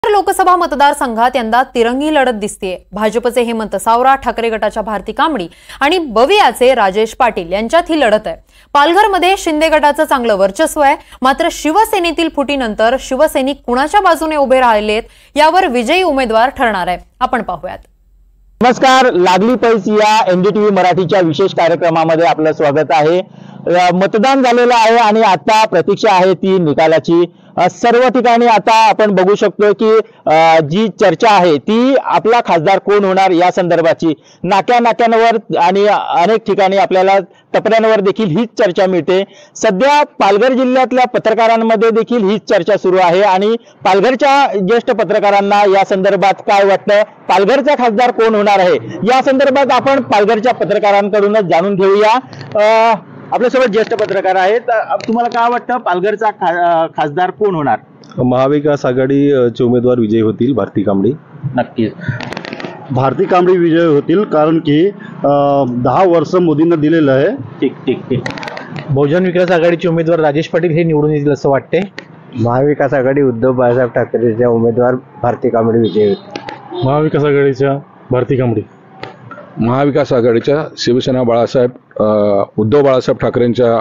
लोकसभा मतदारसंघात यंदा तिरंगी लढत दिसतेय। भाजपचे हेमंत सावरा, ठाकरे गटाच्या भारती कांबडी आणि बवियाचे राजेश पाटील यांच्यात ही लढत आहे। पालघरमध्ये शिंदे गटाचं चांगलं वर्चस्व आहे, मात्र शिवसेनेतील फुटीनंतर शिवसैनिक कुणाच्या बाजूने उभे राहिलेत यावर विजयी उमेदवार ठरणार आहे। आपण पाहूयात। नमस्कार, लागली पैस या एनडीटीव्ही मराठीच्या विशेष कार्यक्रमामध्ये आपलं स्वागत आहे। मतदान झालेलं आहे आणि आता प्रतीक्षा आहे ती निकालाची। सर्व ठिकाणी आता आपण बघू शकतो की जी चर्चा आहे ती आपला खासदार कोण होणार या संदर्भाची नाक्यानाक्यांवर आणि अनेक ठिकाणी आपल्याला टपऱ्यांवर देखील हीच चर्चा मिळते। सध्या पालघर जिल्ह्यातल्या पत्रकारांमध्ये देखील हीच चर्चा सुरू आहे आणि पालघरच्या ज्येष्ठ पत्रकारांना या संदर्भात काय वाटतं, पालघरचा खासदार कोण होणार आहे या संदर्भात आपण पालघरच्या पत्रकारांकडूनच जाणून घेऊया। आपल्यासोबत ज्येष्ठ पत्रकार आहेत, तुम्हाला काय वाटतं पालघरचा खासदार कोण होणार? महाविकास आघाडीचे उमेदवार विजयी होतील, भारती कांबडी। नक्कीच भारती कांबडी विजय होतील, कारण की 10 वर्ष मोदींना दिलेलं आहे। ठीक बहुजन विकास आघाडीचे उमेदवार राजेश पाटील हे निवडून येतील असं वाटते। महाविकास आघाडी उद्धव बाळासाहेब ठाकरेचे उमेदवार भारती कांबडी विजयी होतील। महाविकास आघाडीच्या भारती कांबडी। महाविकास आघाडीच्या शिवसेना उद्धव बाळासाहेब ठाकरेंच्या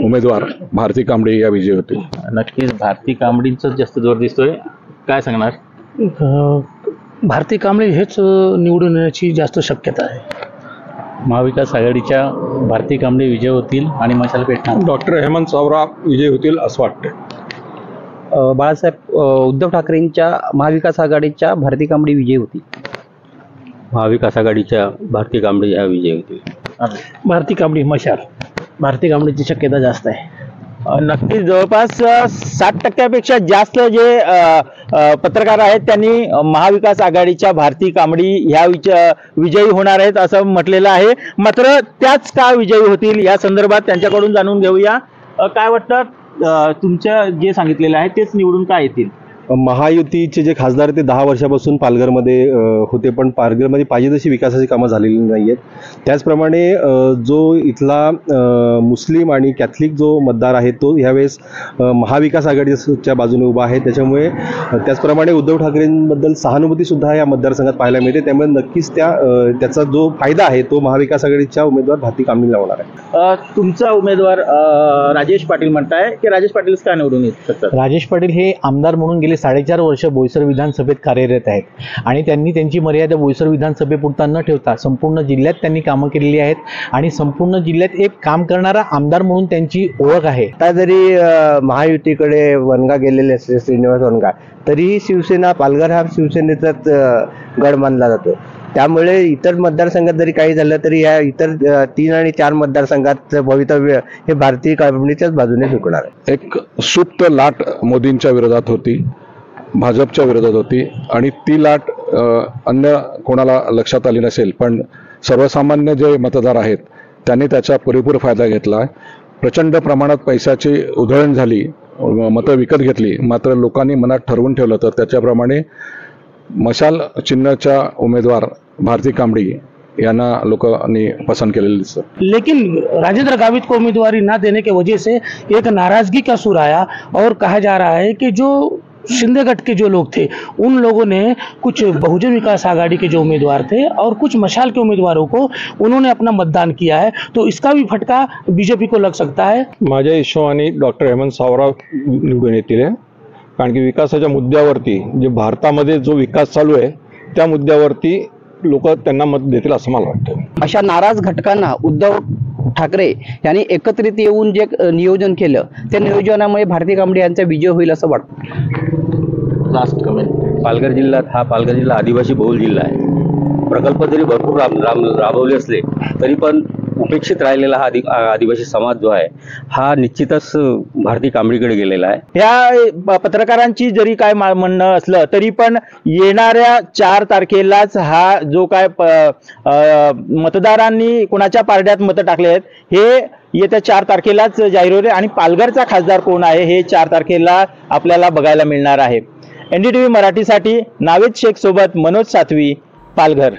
उमेदवार भारती कांबडी या विजयी होतील। नक्कीच भारती कांबडींचा जास्त जोर दिसतोय, काय सांगणार? भारती कांबडी हेच निवडून येण्याची जास्त शक्यता आहे। महाविकास आघाडीच्या भारती कांबडी विजय होतील आणि मशाल पेटणार। डॉक्टर हेमंत सावरा विजयी होतील असं वाटतं। बाळासाहेब उद्धव ठाकरेंच्या महाविकास आघाडीच्या भारती कांबडी विजयी होतील। महाविकास आघाडीच्या भारती कांबडी या विजय होतील। भारती कांबडी मशाल, भारती कांबडीची शक्यता जास्त आहे। नक्कीच जवळपास 60% जास्त जे पत्रकार आहेत त्यांनी महाविकास आघाडीच्या भारती कांबडी ह्या विजयी होणार आहेत असं म्हटलेलं आहे। मात्र त्याच का विजयी होतील या संदर्भात त्यांच्याकडून जाणून घेऊया। काय वाटतं, तुमच्या जे सांगितलेलं आहे तेच निवडून काय येतील? महायुतीचे जे खासदार ते 10 वर्षापासून पालघरमध्ये होते, पण पालघरमध्ये पाहिजे तशी विकासाची कामं झालेली नाही आहेत। त्याचप्रमाणे जो इथला मुस्लिम आणि कॅथलिक जो मतदार आहे तो ह्यावेळेस महाविकास आघाडीच्या बाजूने उभा आहे। त्याच्यामुळे त्याचप्रमाणे उद्धव ठाकरेंबद्दल सहानुभूतीसुद्धा या मतदारसंघात पाहायला मिळते। त्यामुळे नक्कीच त्याचा जो फायदा आहे तो महाविकास आघाडीच्या उमेदवार भारती कांबडीला होणार आहे। तुमचा उमेदवार राजेश पाटील म्हणताय की राजेश पाटीलच का निवडून येत? राजेश पाटील हे आमदार म्हणून गेले 4.5 वर्ष बोईसर विधानसभेत कार्यरत आहेत आणि त्यांनी त्यांची मर्यादा बोईसर विधानसभेपुरता न ठेवता संपूर्ण जिल्ह्यात त्यांनी कामं केलेली आहेत आणि संपूर्ण जिल्ह्यात एक काम करणारा आमदार म्हणून त्यांची ओळख आहे। आता जरी महायुतीकडे वनगा गेलेले असले श्रीनिवास वनगा, तरीही शिवसेना पालघर हा शिवसेनेचाच गड मानला जातो। त्यामुळे इतर मतदारसंघात जरी काही झालं तरी या इतर 3 आणि 4 मतदारसंघात भवितव्य हे भारतीय कांबडीच्याच बाजूने झुकणार आहे। एक सुप्त लाट मोदींच्या विरोधात होती, भाजपच्या विरोधात होती आणि ती लाट अन्य कोणाला लक्षात आली नसेल, पण सर्वसामान्य जे मतदार आहेत त्यांनी त्याचा पुरेपूर फायदा घेतला। प्रचंड प्रमाणात पैशाची उधळण झाली, मतं विकत घेतली, मात्र लोकांनी मनात ठरवून ठेवलं तर त्याच्याप्रमाणे मशाल चिन्हाच्या उमेदवार भारती कांबडी याना लोकांनी पसंद केलेलं दिसतं। लेकिन राजेंद्र गावित को उम्मीदवारी ना देने की वजह से एक नाराजगी का सुर आया और कहा जा रहा है कि जो शिंदे गट के जो लोग थे उन लोगों ने कुछ बहुजन विकास आघाड़ी के जो उम्मीदवार थे और कुछ मशाल के उम्मीदवारों को उन्होंने अपना मतदान किया है, तो इसका भी फटका बीजेपी को लग सकता है। माझ्या हिशोबाने डॉक्टर हेमंत सावरा निवडून येतील, कारण की विकासाच्या मुद्द्यावरती जे भारतामध्ये जो विकास चालू आहे त्या मुद्द्यावरती लोक त्यांना मत देतील असं मला वाटतं। अशा नाराज घटकांना उद्धव ठाकरे यांनी एकत्रित येऊन जे नियोजन केलं त्या नियोजनामुळे भारती कांबडी यांचा विजय होईल असं वाटतं। Last comment. पालघर जिल्हा आदिवासी बहुल जिल्हा आहे। प्रकल्प जरी भरपूर राबवले असले तरी पण उपेक्षित राहिलेला हा आदिवासी समाज जो आहे हा निश्चितच भारती कांबडीकडे गेलेला आहे। या पत्रकारांची जरी काय म्हणणं असलं तरी पण येणाऱ्या 4 तारखेलाच हा जो काय मतदारांनी कोणाच्या पारड्यात मतं टाकले आहेत हे येत्या 4 तारखेलाच जाहीर होईल आणि पालघरचा खासदार कोण आहे हे 4 तारखेला आपल्याला बघायला मिळणार आहे। एनडीटीव्ही मराठीसाठी नावेद शेख सोबत मनोज सातवी, पालघर।